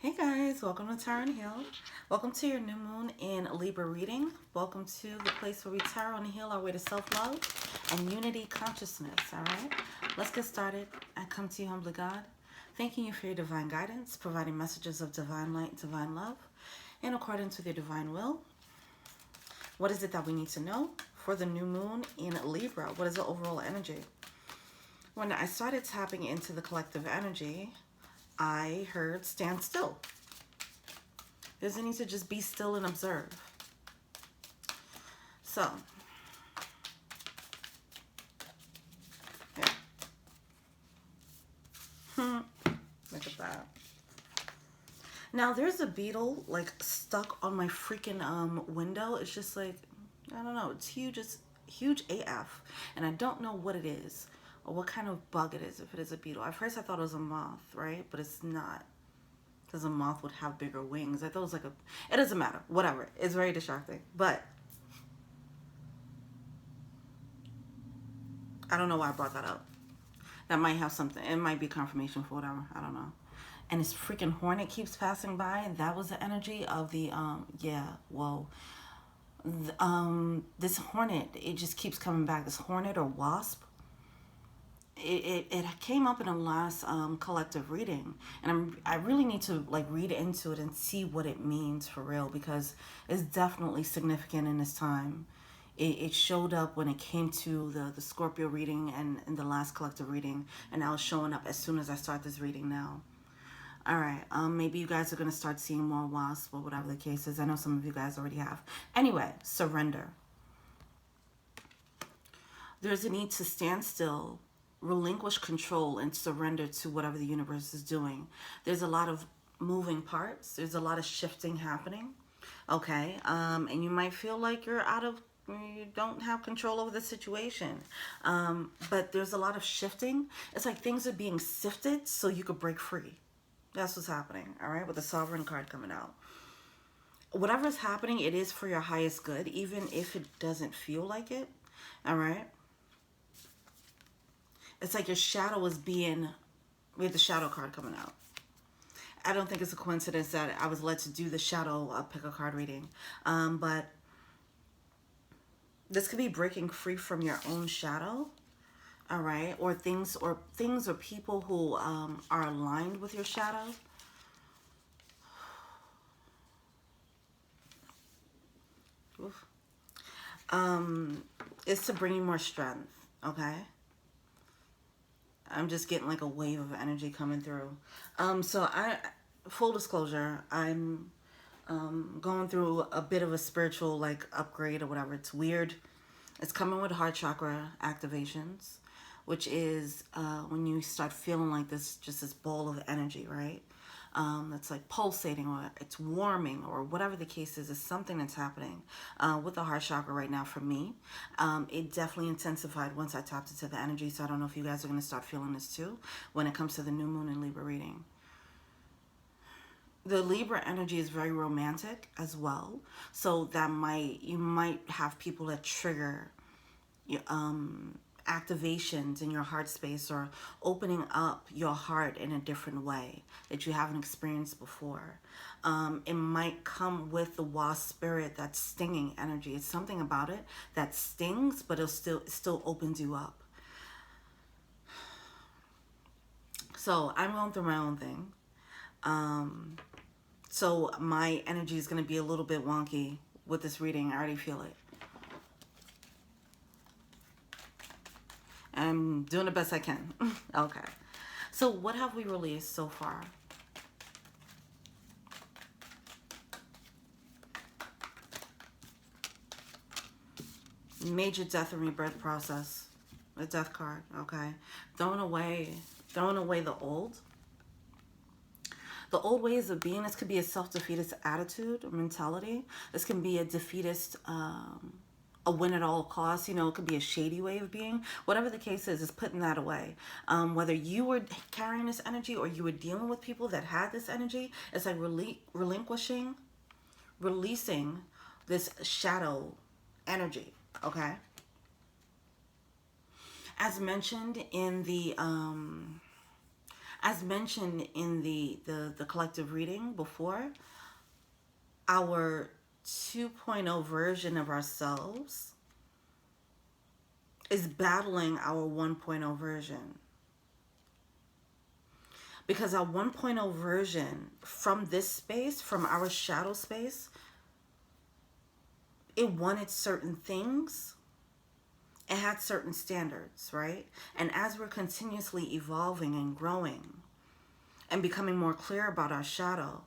Hey guys, welcome to Tarot and Heal. Welcome to your new moon in Libra reading. Welcome to the place where we tarot and heal our way to self-love and unity consciousness, alright? Let's get started. I come to you humbly, God, thanking you for your divine guidance, providing messages of divine light and divine love in accordance with your divine will. What is it that we need to know for the new moon in Libra? What is the overall energy? When I started tapping into the collective energy, I heard stand still. There's a need to just be still and observe. So, yeah. Look at that. Now there's a beetle like stuck on my freaking window. It's just like, I don't know, it's huge AF. And I don't know what it is or what kind of bug it is, if it is a beetle. At first I thought it was a moth, right? But it's not. Because a moth would have bigger wings. I thought it was like a... It doesn't matter. Whatever. It's very distracting. But I don't know why I brought that up. That might have something. It might be confirmation for whatever. I don't know. And this freaking hornet keeps passing by. And that was the energy of the... Yeah, whoa. This hornet, it just keeps coming back. This hornet or wasp. It came up in the last collective reading, and I really need to like read into it and see what it means for real, because it's definitely significant in this time. It showed up when it came to the Scorpio reading and in the last collective reading, and now it's showing up as soon as I start this reading now. All right, maybe you guys are going to start seeing more wasps or whatever the case is. I know some of you guys already have. Anyway, surrender. There's a need to stand still, relinquish control, and surrender to whatever the universe is doing. There's a lot of moving parts. There's a lot of shifting happening. Okay, and you might feel like you don't have control over the situation. But there's a lot of shifting. It's like things are being sifted so you could break free. That's what's happening, all right, with the Sovereign card coming out. Whatever is happening, it is for your highest good, even if it doesn't feel like it, all right? It's like your shadow is being... We have the shadow card coming out. I don't think it's a coincidence that I was led to do the shadow pick a card reading. But this could be breaking free from your own shadow. All right. Or things or people who are aligned with your shadow. Oof. It's to bring you more strength. Okay. I'm just getting like a wave of energy coming through. So full disclosure, I'm going through a bit of a spiritual like upgrade or whatever. It's weird. It's coming with heart chakra activations, which is when you start feeling like just this ball of energy, right? That's like pulsating, or it's warming, or whatever the case is something that's happening with the heart chakra right now for me. It definitely intensified once I tapped into the energy, so I don't know if you guys are going to start feeling this too when it comes to the new moon and Libra reading. The Libra energy is very romantic as well, so that you might have people that trigger activations in your heart space, or opening up your heart in a different way that you haven't experienced before. It might come with the wasp spirit, that stinging energy. It's something about it that stings, but it still opens you up. So I'm going through my own thing. So my energy is going to be a little bit wonky with this reading. I already feel it. I'm doing the best I can. Okay. So what have we released so far? Major death and rebirth process. The death card. Okay. Throwing away the old. The old ways of being. This could be a self-defeatist attitude or mentality. This can be a defeatist a win at all costs. You know, it could be a shady way of being. Whatever the case is putting that away. Whether you were carrying this energy or you were dealing with people that had this energy, it's like releasing this shadow energy. Okay. As mentioned in the As mentioned in the collective reading before, our 2.0 version of ourselves is battling our 1.0 version. Because our 1.0 version from this space, from our shadow space, it wanted certain things. It had certain standards, right? And as we're continuously evolving and growing and becoming more clear about our shadow,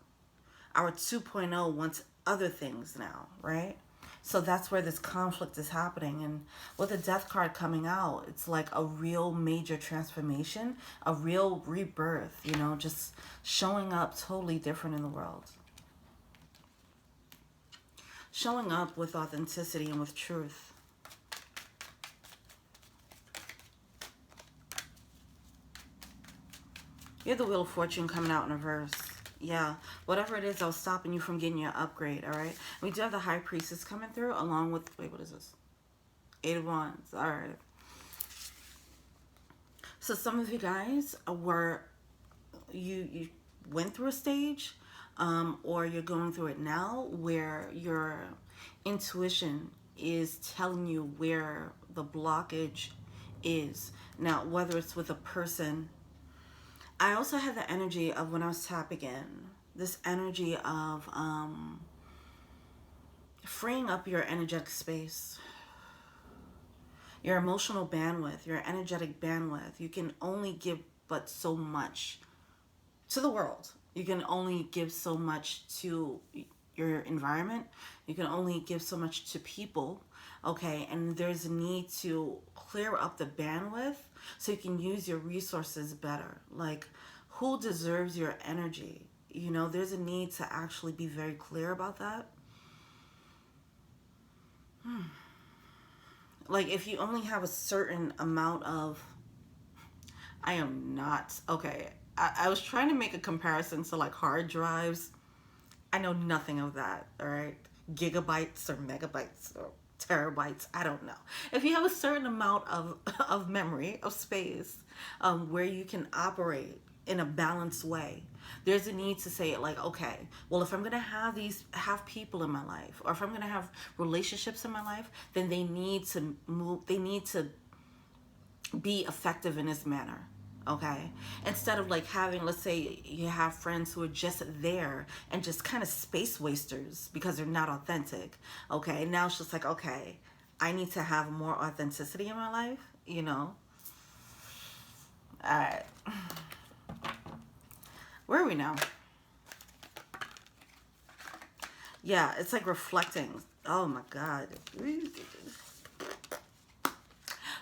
our 2.0 wants other things now, right? So that's where this conflict is happening. And with the death card coming out, it's like a real major transformation, a real rebirth, you know, just showing up totally different in the world. Showing up with authenticity and with truth. You have the Wheel of Fortune coming out in reverse. Yeah, whatever it is that was stopping you from getting your upgrade, all right? We do have the High Priestess coming through along with, wait, what is this? 8 of Wands, all right. So some of you guys were, you went through a stage, or you're going through it now where your intuition is telling you where the blockage is. Now, whether it's with a person, I also had the energy of when I was tapping in, this energy of freeing up your energetic space, your emotional bandwidth, your energetic bandwidth. You can only give but so much to the world. You can only give so much to your environment. You can only give so much to people, okay? And there's a need to clear up the bandwidth so you can use your resources better. Like, who deserves your energy? You know, there's a need to actually be very clear about that. Like, if you only have a certain amount of, I am not, okay, I was trying to make a comparison to like hard drives. I know nothing of that, all right? Gigabytes or megabytes or terabytes, I don't know. If you have a certain amount of memory, of space, where you can operate in a balanced way, there's a need to say it like, okay, well, if I'm going to have people in my life, or if I'm going to have relationships in my life, then they need to move, they need to be effective in this manner. Okay, instead of like having, let's say you have friends who are just there and just kind of space wasters because they're not authentic. Okay, now it's just like, okay, I need to have more authenticity in my life, you know. All right, where are we now? Yeah, it's like reflecting. Oh my God.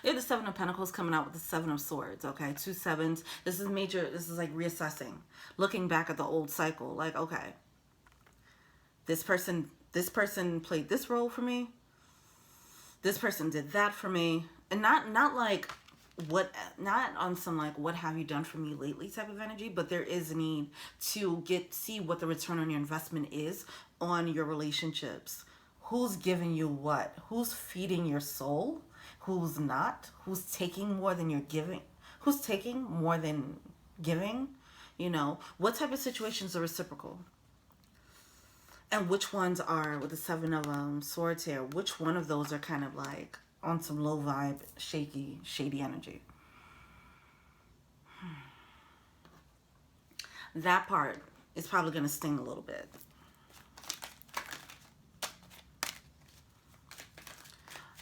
You have the Seven of Pentacles coming out with the Seven of Swords, okay? 2 sevens. This is major. This is like reassessing. Looking back at the old cycle. Like, okay, this person played this role for me. This person did that for me. And not like not on some like what have you done for me lately type of energy, but there is a need to see what the return on your investment is on your relationships. Who's giving you what? Who's feeding your soul? Who's not? Who's taking more than you're giving? Who's taking more than giving? You know, what type of situations are reciprocal? And which ones are, with the Seven of Swords here, which one of those are kind of like on some low vibe, shaky, shady energy? That part is probably going to sting a little bit.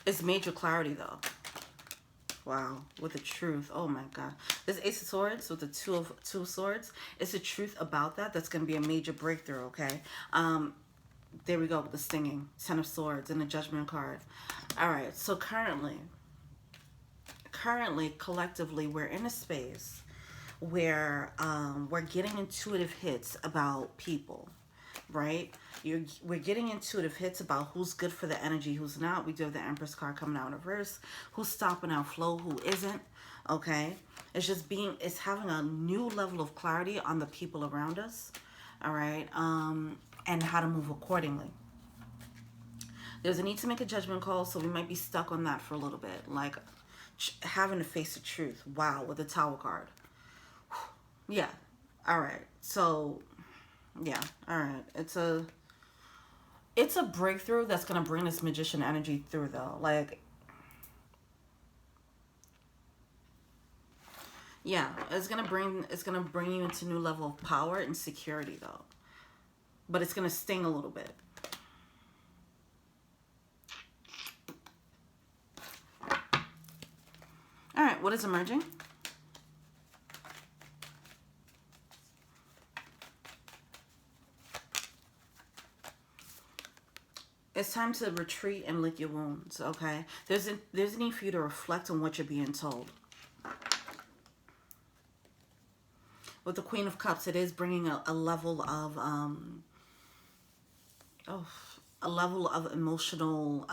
It's major clarity though. Wow, with the truth. Oh my God. This Ace of Swords with the two of Swords. It's the truth about that. That's going to be a major breakthrough, okay? There we go with the stinging. 10 of Swords and the Judgment card. All right, so currently, collectively, we're in a space where we're getting intuitive hits about people, right? We're getting intuitive hits about who's good for the energy, who's not. We do have the Empress card coming out in reverse. Who's stopping our flow, who isn't, okay? It's just it's having a new level of clarity on the people around us, all right? And how to move accordingly. There's a need to make a judgment call, so we might be stuck on that for a little bit. Like having to face the truth. Wow, with the Tower card. Yeah. All right. So, yeah. All right. It's a breakthrough that's going to bring this magician energy through, though. Like, yeah, it's gonna bring you into new level of power and security, though. But it's gonna sting a little bit. All right, what is emerging? It's time to retreat and lick your wounds, okay? There's a need for you to reflect on what you're being told. With the Queen of Cups, it is bringing a level of a level of emotional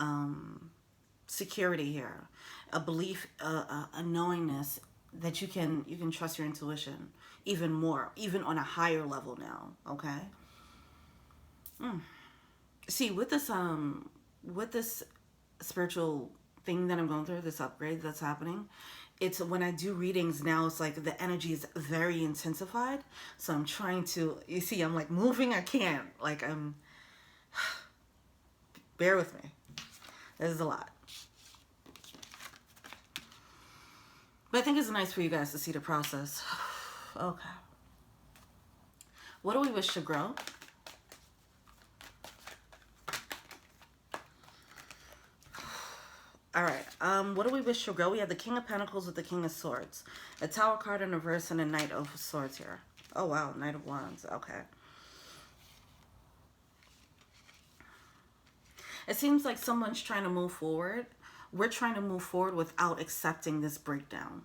security here, a belief, a knowingness that you can trust your intuition even more, even on a higher level now. Okay. See, with this spiritual thing that I'm going through, this upgrade that's happening, it's when I do readings now, it's like the energy is very intensified. So I'm trying to, you see, I'm like moving, I can't, like bear with me. This is a lot. But I think it's nice for you guys to see the process. Okay. What do we wish to grow? All right. What do we wish to grow? We have the King of Pentacles with the King of Swords. A Tower card in reverse and a Knight of Swords here. Oh, wow. Knight of Wands. Okay. It seems like someone's trying to move forward. We're trying to move forward without accepting this breakdown.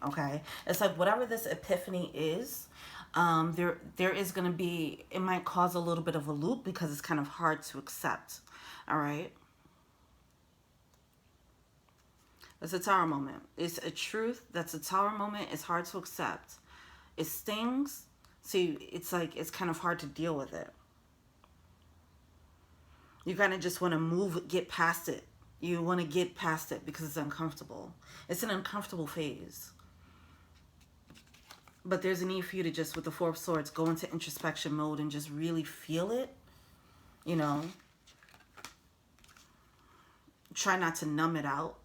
Okay? It's like whatever this epiphany is, there is going to be, it might cause a little bit of a loop because it's kind of hard to accept. All right? It's a Tower moment. It's a truth that's a Tower moment. It's hard to accept. It stings. See, it's like, it's kind of hard to deal with it. You kind of just want to move, get past it. You want to get past it because it's uncomfortable. It's an uncomfortable phase. But there's a need for you to just, with the Four of Swords, go into introspection mode and just really feel it. You know. Try not to numb it out.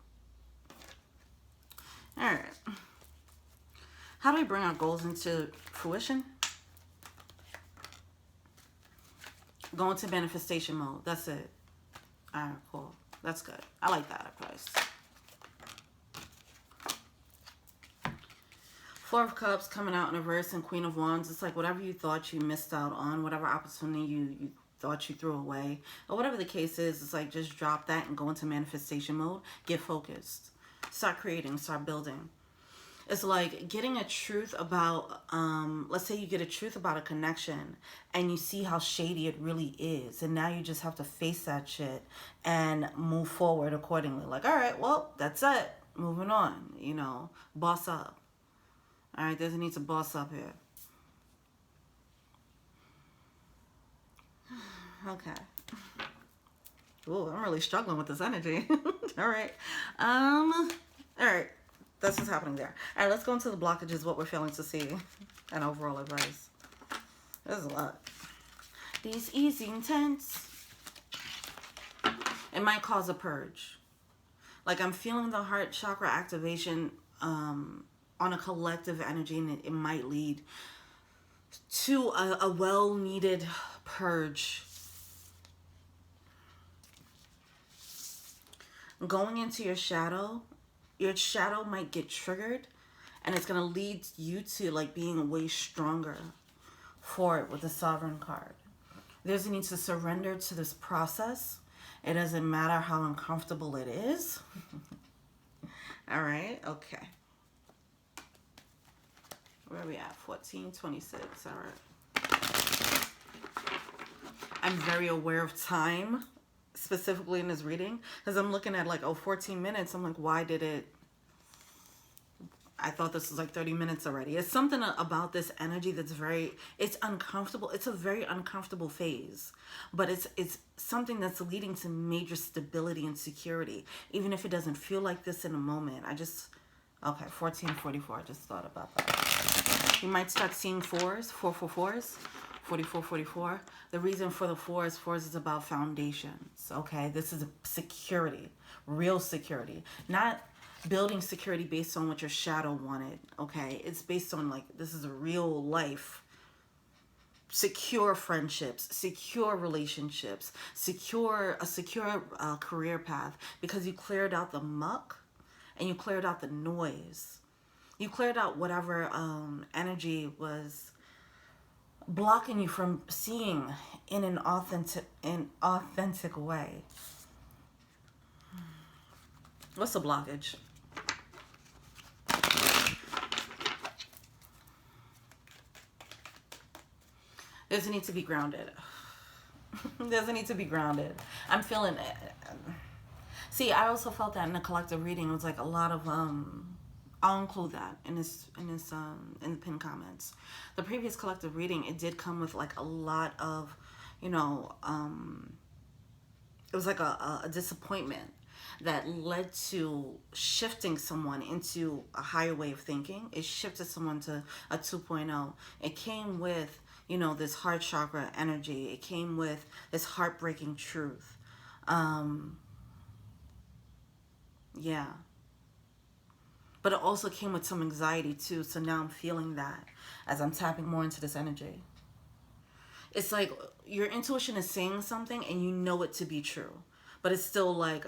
All right. How do we bring our goals into fruition? Go into manifestation mode. That's it. All right, cool. That's good. I like that advice. Four of Cups coming out in reverse and Queen of Wands. It's like whatever you thought you missed out on, whatever opportunity you thought you threw away, or whatever the case is, it's like just drop that and go into manifestation mode. Get focused. Start creating. Start building. It's like getting a truth about, let's say you get a truth about a connection and you see how shady it really is. And now you just have to face that shit and move forward accordingly. Like, all right, well, that's it. Moving on, you know, boss up. All right, there's a need to boss up here. Okay. Ooh, I'm really struggling with this energy. All right. All right. That's what's happening there. All right, let's go into the blockages, what we're failing to see, and overall advice. There's a lot. These easy intense. It might cause a purge. Like I'm feeling the heart chakra activation on a collective energy, and it might lead to a well-needed purge. Going into your shadow might get triggered, and it's going to lead you to like being way stronger for it with the Sovereign card. There's a need to surrender to this process. It doesn't matter how uncomfortable it is. All right. Okay. Where are we at? 14:26. All right. I'm very aware of time, specifically in this reading, because I'm looking at like, oh, 14 minutes. I'm like, why did it? I thought this was like 30 minutes already. It's something about this energy that's it's uncomfortable. It's a very uncomfortable phase, but it's something that's leading to major stability and security, even if it doesn't feel like this in a moment. Okay, 14:44. I just thought about that. You might start seeing fours, 444s, 4444. The reason for the fours is about foundations, okay? This is security, real security. Not building security based on what your shadow wanted, okay? It's based on, like, this is a real life. Secure friendships, secure relationships, secure career path, because you cleared out the muck and you cleared out the noise. You cleared out whatever energy was blocking you from seeing in an authentic way. What's the blockage? There's a need to be grounded. There's a need to be grounded. I'm feeling it. See, I also felt that in the collective reading. It was like a lot of I'll include that in the pinned comments. The previous collective reading, it did come with like a lot of, you know, it was like a disappointment that led to shifting someone into a higher way of thinking. It shifted someone to a 2.0. It came with, you know, this heart chakra energy. It came with this heartbreaking truth. Yeah. But it also came with some anxiety too. So now I'm feeling that as I'm tapping more into this energy. It's like your intuition is saying something and you know it to be true. But it's still like,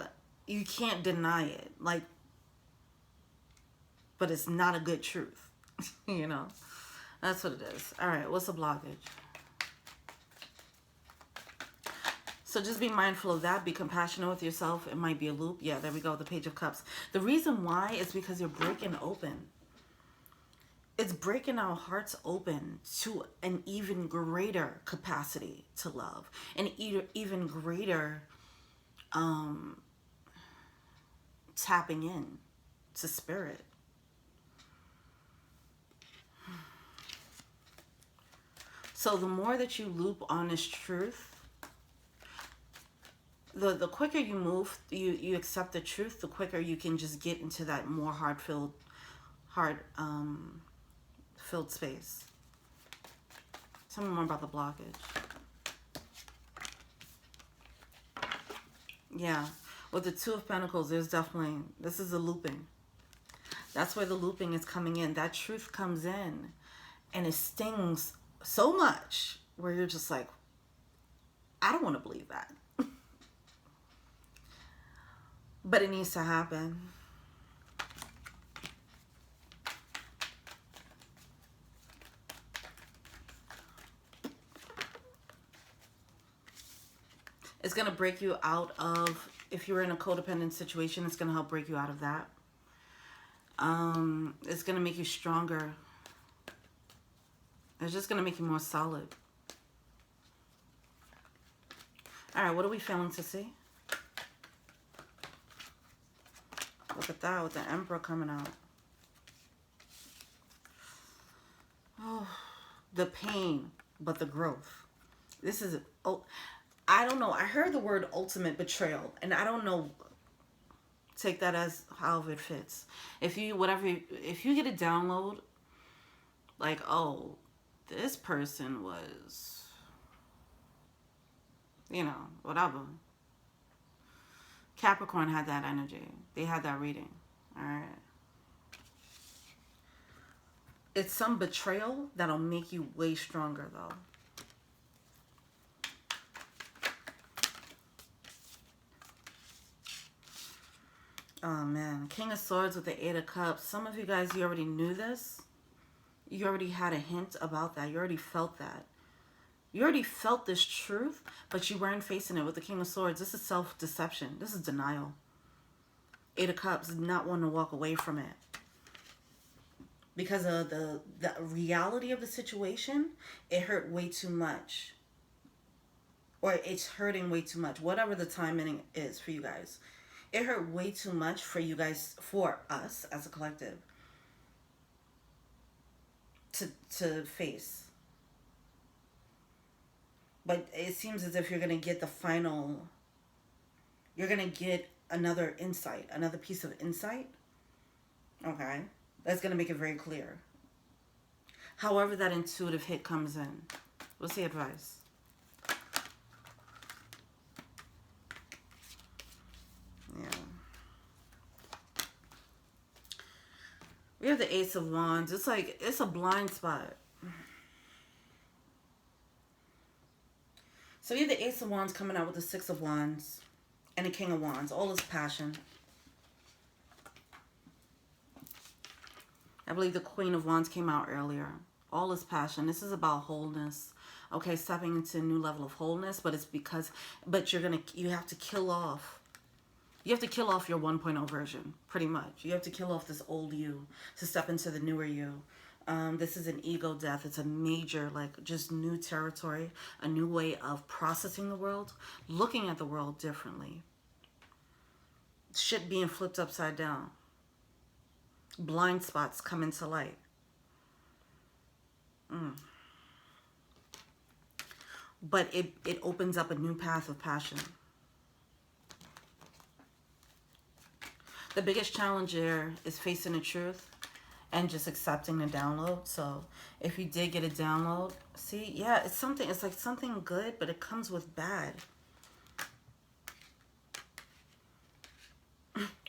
you can't deny it. Like, but it's not a good truth. You know? That's what it is. All right, what's the blockage? So just be mindful of that. Be compassionate with yourself. It might be a loop. Yeah, there we go. The Page of Cups. The reason why is because you're breaking open. It's breaking our hearts open to an even greater capacity to love. An even greater tapping in to spirit. So the more that you loop on this truth, the quicker you move, you accept the truth, the quicker you can just get into that more filled space. Tell me more about the blockage. Yeah, with the Two of Pentacles, there's definitely, this is a looping. That's where the looping is coming in. That truth comes in and it stings so much where you're just like, I don't want to believe that. But it needs to happen. It's going to break you out of, if you're in a codependent situation, it's going to help break you out of that. It's going to make you stronger. It's just going to make you more solid. All right, what are we failing to see? Look at that with the Emperor coming out. Oh, the pain, but the growth. This is, oh, I don't know. I heard the word ultimate betrayal, and I don't know. Take that as however it fits. If you get a download, like, oh, this person was, you know, whatever. Capricorn had that energy. They had that reading. All right. It's some betrayal that'll make you way stronger, though. Oh, man. King of Swords with the Eight of Cups. Some of you guys, you already knew this. You already had a hint about that. You already felt that. You already felt this truth, but you weren't facing it with the King of Swords. This is self-deception. This is denial. Eight of Cups, not wanting to walk away from it. Because of the reality of the situation, it hurt way too much. Or it's hurting way too much. Whatever the timing is for you guys. It hurt way too much for you guys, for us as a collective, to face. But it seems as if you're going to get the final, you're going to get another insight, another piece of insight. Okay. That's going to make it very clear. However that intuitive hit comes in. What's the advice? Yeah. We have the Ace of Wands. It's like, it's a blind spot. So you have the Ace of Wands coming out with the Six of Wands and the King of Wands. All is passion. I believe the Queen of Wands came out earlier. All is passion. This is about wholeness. Okay, stepping into a new level of wholeness, but it's because, but you have to kill off. You have to kill off your 1.0 version, pretty much. You have to kill off this old you to step into the newer you. This is an ego death. It's a major, like, just new territory, a new way of processing the world, looking at the world differently. Shit being flipped upside down. Blind spots come into light. But it opens up a new path of passion. The biggest challenge here is facing the truth and just accepting the download. So if you did get a download, see, yeah, it's like something good, but it comes with bad.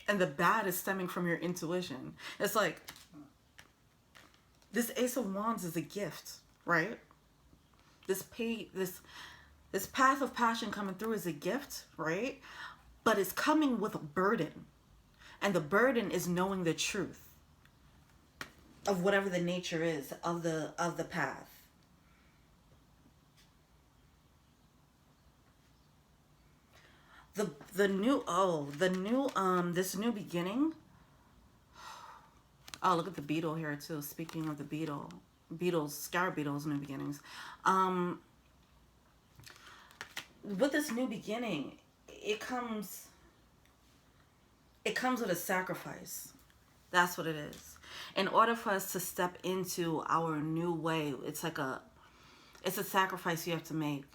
And the bad is stemming from your intuition. It's like, this Ace of Wands is a gift, right? This path of passion coming through is a gift, right? But it's coming with a burden. And the burden is knowing the truth of whatever the nature is of the path. This new beginning. Oh, look at the beetle here too. Speaking of the beetles, scar beetles, new beginnings. With this new beginning, it comes with a sacrifice. That's what it is. In order for us to step into our new way, it's a sacrifice you have to make.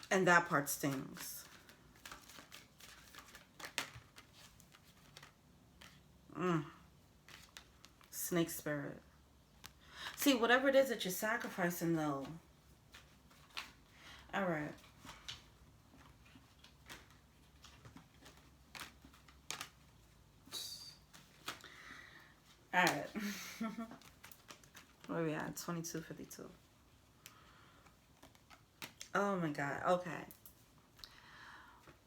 And that part stings. Snake spirit. See, whatever it is that you're sacrificing, though. All right. All right. Where are we at? 22:52. Oh my God. Okay.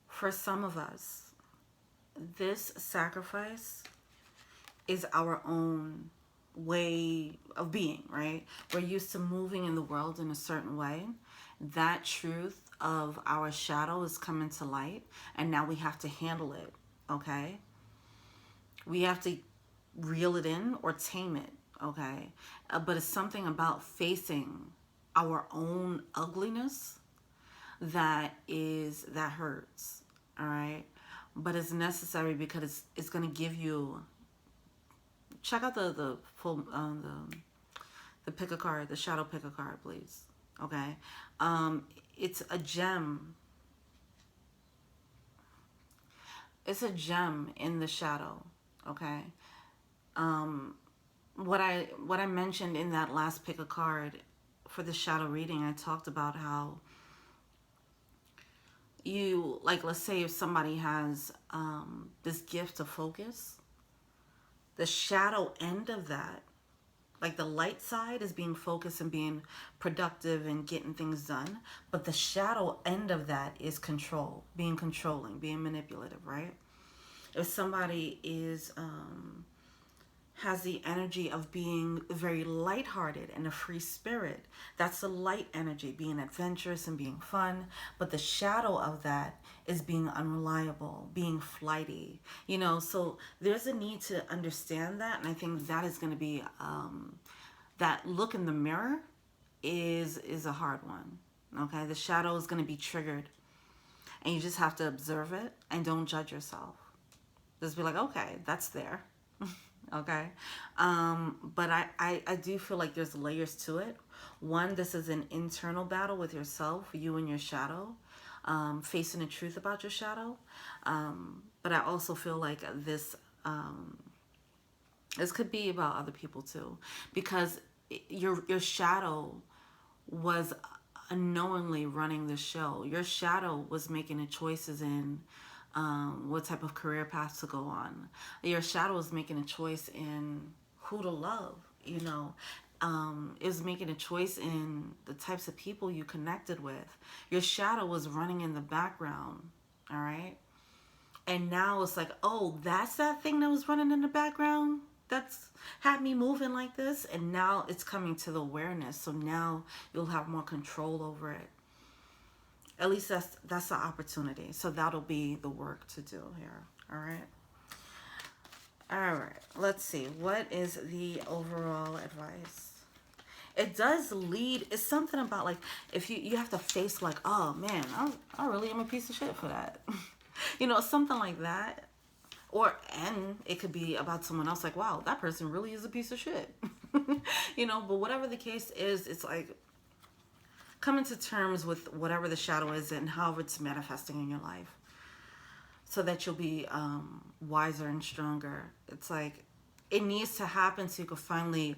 For some of us, this sacrifice is our own way of being, right? We're used to moving in the world in a certain way. That truth of our shadow is coming to light, and now we have to handle it, okay? We have to reel it in or tame it, okay? But it's something about facing our own ugliness that hurts, all right? But it's necessary because it's going to give you. Check out the full the pick a card, the shadow pick a card, please. Okay, it's a gem. It's a gem in the shadow. Okay. What I mentioned in that last pick a card for the shadow reading, I talked about how you, like, let's say if somebody has this gift of focus, the shadow end of that, like the light side is being focused and being productive and getting things done, but the shadow end of that is control, being controlling, being manipulative, right? If somebody is has the energy of being very lighthearted and a free spirit, that's the light energy, being adventurous and being fun. But the shadow of that is being unreliable, being flighty, you know. So there's a need to understand that, and I think that is going to be that look in the mirror is a hard one. Okay, the shadow is going to be triggered, and you just have to observe it and don't judge yourself. Just be like, okay, that's there. Okay. But I do feel like there's layers to it. One, this is an internal battle with yourself, you and your shadow, facing the truth about your shadow. But I also feel like this could be about other people too, because your shadow was unknowingly running the show. Your shadow was making the choices in what type of career path to go on. Your shadow was making a choice in who to love, you know. It was making a choice in the types of people you connected with. Your shadow was running in the background, all right? And now it's like, oh, that's that thing that was running in the background that's had me moving like this. And now it's coming to the awareness. So now you'll have more control over it. At least that's the opportunity. So that'll be the work to do here. All right. All right. Let's see. What is the overall advice? It does lead. It's something about like if you have to face like, oh man, I really am a piece of shit for that. You know, something like that. And it could be about someone else like, wow, that person really is a piece of shit. You know, but whatever the case is, it's like coming to terms with whatever the shadow is and how it's manifesting in your life so that you'll be wiser and stronger. It's like it needs to happen so you can finally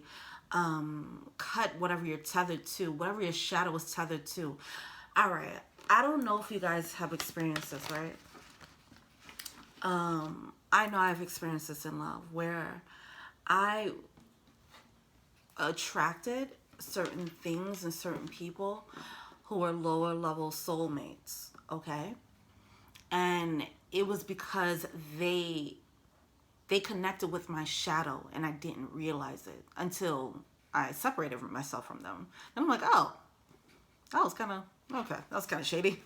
cut whatever you're tethered to, whatever your shadow is tethered to. All right. I don't know if you guys have experienced this, right? I know I've experienced this in love where I attracted certain things and certain people who are lower level soulmates, okay? And it was because they connected with my shadow and I didn't realize it until I separated myself from them. And I'm like, oh, that was kind of okay, that was kind of shady.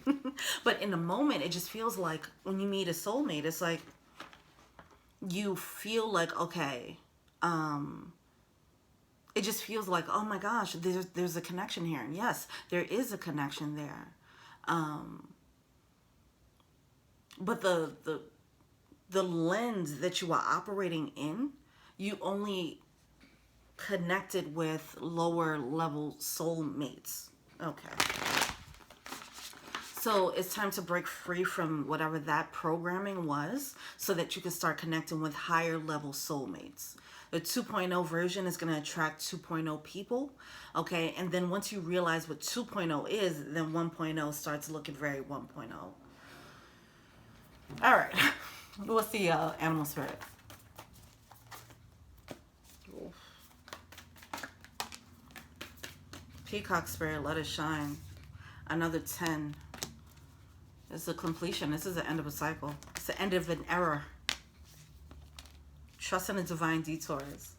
But in the moment, it just feels like when you meet a soulmate, it's like you feel like, okay, it just feels like, oh my gosh, there's a connection here. And yes, there is a connection there. But the lens that you are operating in, you only connected with lower level soulmates. Okay. So it's time to break free from whatever that programming was so that you can start connecting with higher level soulmates. The 2.0 version is going to attract 2.0 people, okay? And then once you realize what 2.0 is, then 1.0 starts looking very 1.0. All right. What's the animal spirit? Peacock spirit, let it shine. Another 10. This is a completion. This is the end of a cycle. It's the end of an era. Trust in the divine detours.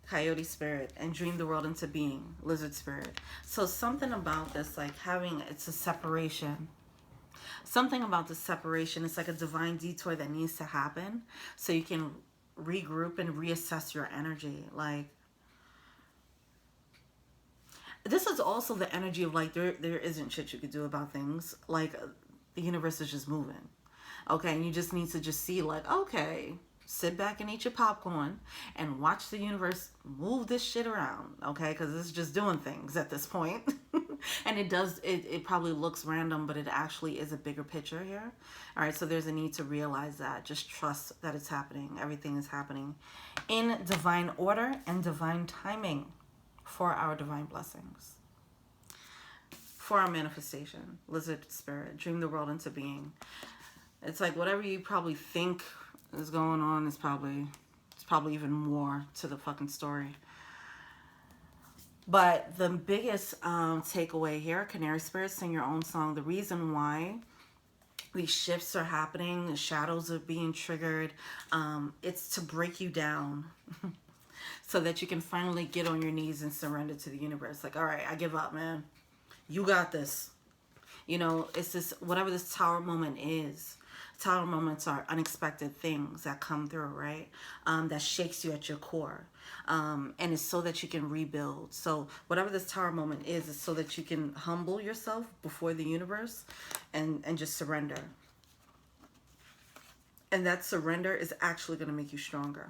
Coyote spirit and dream the world into being. Lizard spirit. So something about this, like it's a separation. Something about the separation. It's like a divine detour that needs to happen so you can regroup and reassess your energy. Like, this is also the energy of like there isn't shit you could do about things. Like the universe is just moving. Okay, and you just need to just see like, okay, sit back and eat your popcorn and watch the universe move this shit around. Okay, because it's just doing things at this point. And it probably looks random, but it actually is a bigger picture here. All right, so there's a need to realize that. Just trust that it's happening. Everything is happening in divine order and divine timing. For our divine blessings, for our manifestation. Lizard spirit, dream the world into being. It's like whatever you probably think is going on is probably even more to the fucking story. But the biggest takeaway here, canary spirits, sing your own song. The reason why these shifts are happening, the shadows are being triggered, it's to break you down. So that you can finally get on your knees and surrender to the universe. Like, all right, I give up, man. You got this. You know, it's this, whatever this tower moment is. Tower moments are unexpected things that come through, right? That shakes you at your core. And it's so that you can rebuild. So whatever this tower moment is so that you can humble yourself before the universe and just surrender. And that surrender is actually going to make you stronger.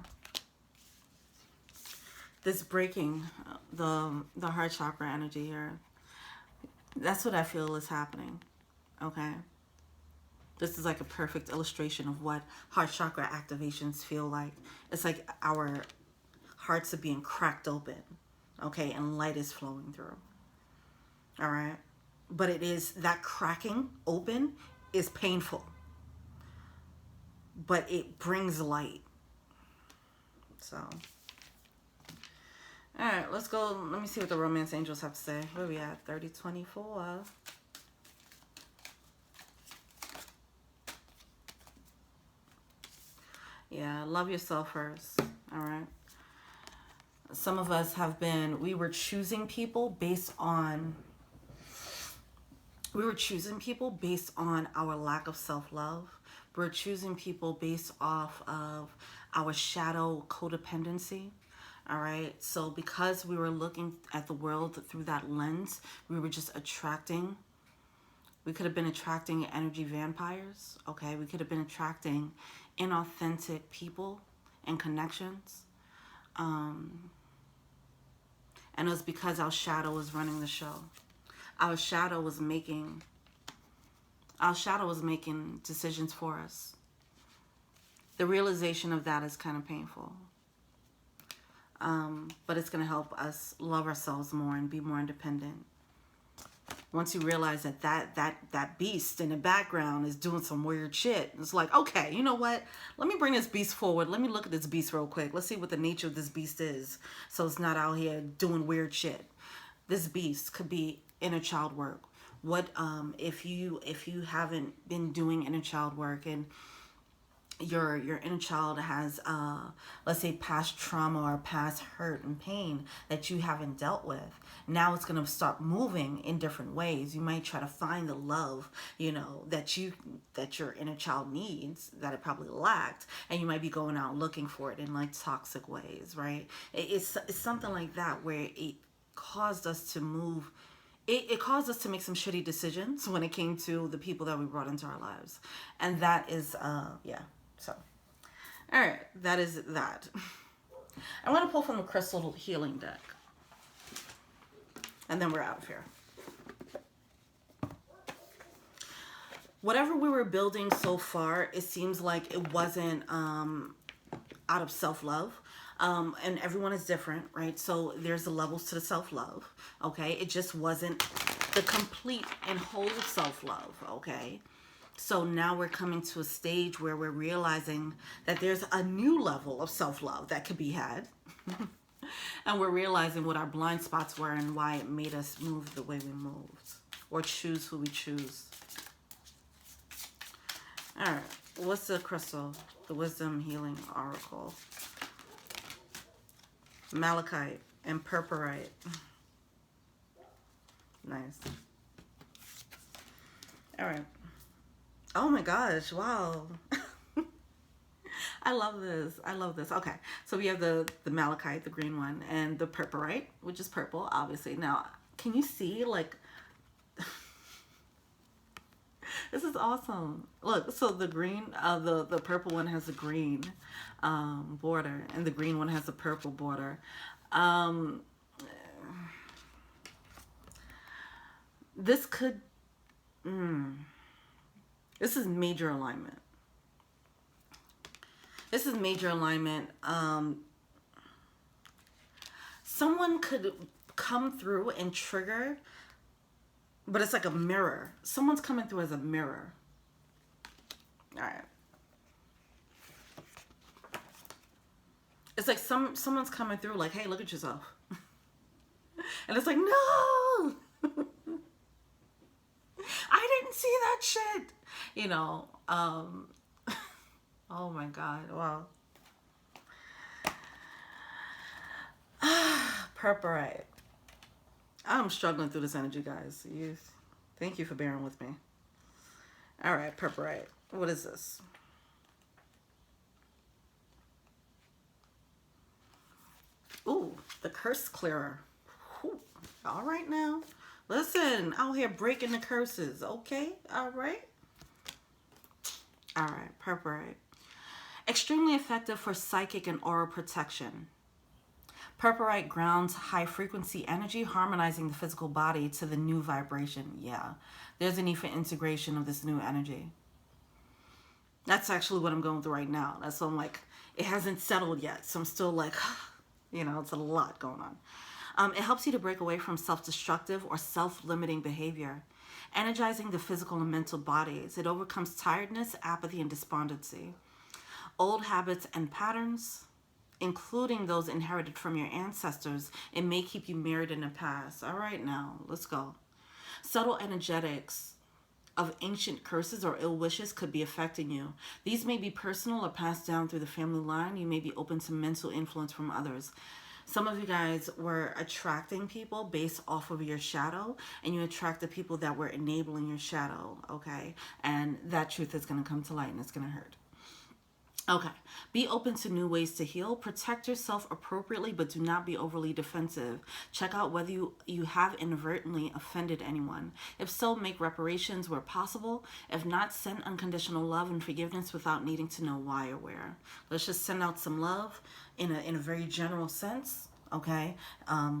this breaking the heart chakra energy here. That's what I feel is happening. Okay. This is like a perfect illustration of what heart chakra activations feel like. It's like our hearts are being cracked open. Okay, and light is flowing through. All right. But it is, that cracking open is painful. But it brings light. So, all right, let's go. Let me see what the romance angels have to say. Where are we at? 3024. Yeah, love yourself first. All right. Some of us have been, we were choosing people based on our lack of self-love. We're choosing people based off of our shadow codependency. All right. So because we were looking at the world through that lens, we were just attracting. We could have been attracting energy vampires. Okay. We could have been attracting inauthentic people and connections. And it was because our shadow was running the show. Our shadow was making decisions for us. The realization of that is kind of painful. But it's going to help us love ourselves more and be more independent. Once you realize that beast in the background is doing some weird shit, it's like, okay, you know what? Let me bring this beast forward. Let me look at this beast real quick. Let's see what the nature of this beast is. So it's not out here doing weird shit. This beast could be inner child work. What if you haven't been doing inner child work and your inner child has let's say past trauma or past hurt and pain that you haven't dealt with, now it's going to start moving in different ways. You might try to find the love, that your inner child needs, that it probably lacked, and you might be going out looking for it in like toxic ways, right? It's something like that, where it caused us to move. It caused us to make some shitty decisions when it came to the people that we brought into our lives. And that is, yeah. So, all right, that is that. I'm going to pull from the Crystal Healing deck. And then we're out of here. Whatever we were building so far, it seems like it wasn't out of self-love. And everyone is different, right? So there's the levels to the self-love, okay? It just wasn't the complete and whole self-love, okay? So now we're coming to a stage where we're realizing that there's a new level of self-love that could be had. And we're realizing what our blind spots were and why it made us move the way we moved, or choose who we choose. All right, what's the crystal? The Wisdom Healing Oracle. Malachite and purpurite. Nice. All right. Oh my gosh, wow. I love this. I love this. Okay, so we have the malachite, the green one, and the purpurite, which is purple, obviously. Now, can you see, like, this is awesome. Look, so the green, the purple one has a green border, and the green one has a purple border. This could, this is major alignment. This is major alignment. Someone could come through and trigger, but it's like a mirror. Someone's coming through as a mirror. All right. It's like someone's coming through like, hey, look at yourself. And it's like, no! I didn't see that shit. Oh my God, wow. Purpurite. I'm struggling through this energy, guys. Thank you for bearing with me. All right, purpurite. What is this? Ooh, the curse clearer. Whew. All right now. Listen, out here breaking the curses. Okay, all right. All right, purpurite. Extremely effective for psychic and aura protection. Purpurite grounds high frequency energy, harmonizing the physical body to the new vibration. Yeah, there's a need for integration of this new energy. That's actually what I'm going through right now. That's why I'm like, it hasn't settled yet. So I'm still like, you know, it's a lot going on. It helps you to break away from self-destructive or self-limiting behavior, energizing the physical and mental bodies. It overcomes tiredness, apathy, and despondency. Old habits and patterns, including those inherited from your ancestors, it may keep you mirrored in the past. All right, now, let's go. Subtle energetics of ancient curses or ill wishes could be affecting you. These may be personal or passed down through the family line. You may be open to mental influence from others. Some of you guys were attracting people based off of your shadow, and you attracted people that were enabling your shadow, okay? And that truth is going to come to light, and it's going to hurt. Okay, be open to new ways to heal. Protect yourself appropriately, but do not be overly defensive. Check out whether you have inadvertently offended anyone. If so, make reparations where possible. If not, send unconditional love and forgiveness without needing to know why or where. Let's just send out some love in a very general sense, okay?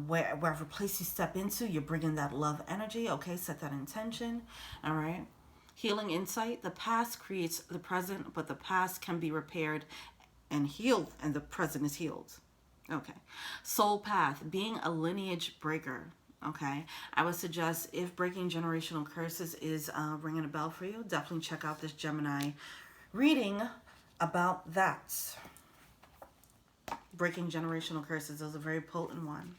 Wherever place you step into, you're bringing that love energy, okay? Set that intention, all right? Healing insight. The past creates the present, but the past can be repaired and healed, and the present is healed. Okay. Soul path. Being a lineage breaker. Okay. I would suggest if breaking generational curses is ringing a bell for you, definitely check out this Gemini reading about that. Breaking generational curses is a very potent one.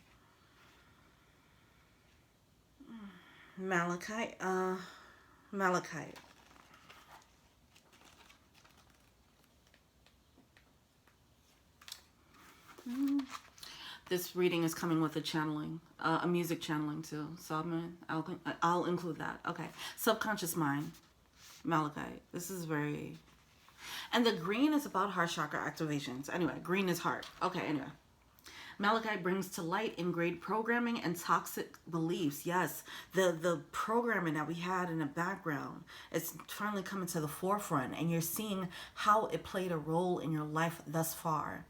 Malachite. This reading is coming with a channeling, a music channeling too. So I'll include that. Okay. Subconscious mind. Malachite. This is very... And the green is about heart chakra activations. Anyway, green is heart. Okay, anyway. Malachite brings to light ingrained programming and toxic beliefs. Yes, the programming that we had in the background is finally coming to the forefront, and you're seeing how it played a role in your life thus far.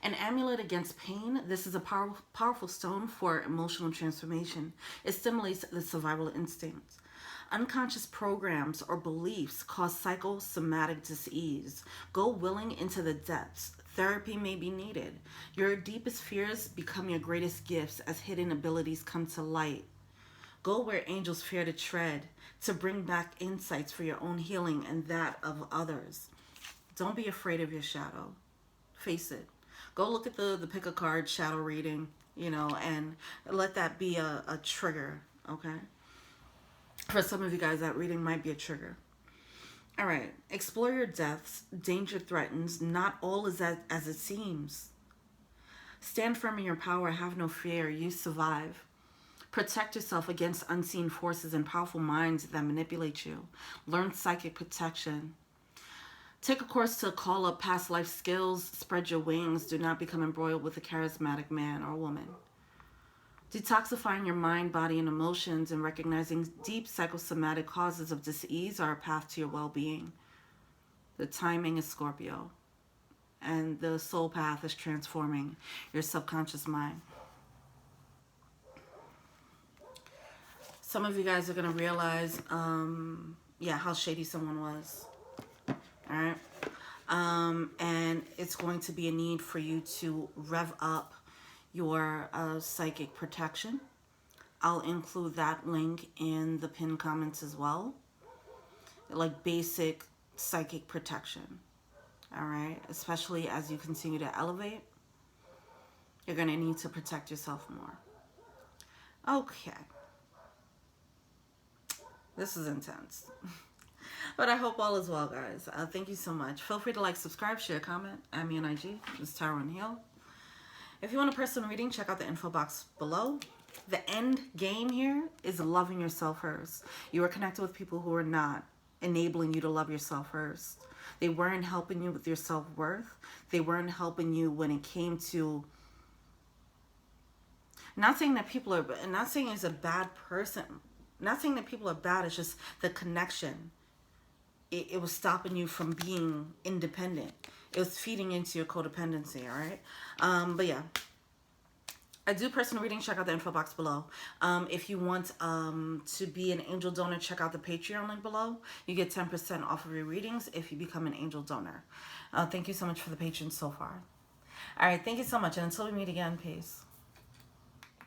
An amulet against pain. This is a powerful stone for emotional transformation. It stimulates the survival instinct. Unconscious programs or beliefs cause psychosomatic disease. Go willing into the depths. Therapy may be needed. Your deepest fears become your greatest gifts as hidden abilities come to light. Go where angels fear to tread, to bring back insights for your own healing and that of others. Don't be afraid of your shadow. Face it. Go look at the pick a card shadow reading, you know, and let that be a trigger, okay? For some of you guys, that reading might be a trigger. All right. Explore your depths. Danger threatens. Not all is as it seems. Stand firm in your power. Have no fear. You survive. Protect yourself against unseen forces and powerful minds that manipulate you. Learn psychic protection. Take a course to call up past life skills. Spread your wings. Do not become embroiled with a charismatic man or woman. Detoxifying your mind, body, and emotions and recognizing deep psychosomatic causes of disease are a path to your well-being. The timing is Scorpio. And the soul path is transforming your subconscious mind. Some of you guys are going to realize, how shady someone was. All right? And it's going to be a need for you to rev up your psychic protection. I'll include that link in the pinned comments as well. Like basic psychic protection. All right? Especially as you continue to elevate, you're going to need to protect yourself more. Okay. This is intense. But I hope all is well, guys. Thank you so much. Feel free to like, subscribe, share, comment. Add me on IG. It's Tarot and Heal. If you want a personal reading, check out the info box below. The end game here is loving yourself first. You are connected with people who are not enabling you to love yourself first. They weren't helping you with your self-worth. They weren't helping you when it came to... Not saying that people are... Not saying it's a bad person. Not saying that people are bad. It's just the connection. It was stopping you from being independent. It was feeding into your codependency, all right? But yeah. I do personal readings. Check out the info box below. If you want to be an angel donor, check out the Patreon link below. You get 10% off of your readings if you become an angel donor. Thank you so much for the patrons so far. All right, thank you so much. And until we meet again, peace.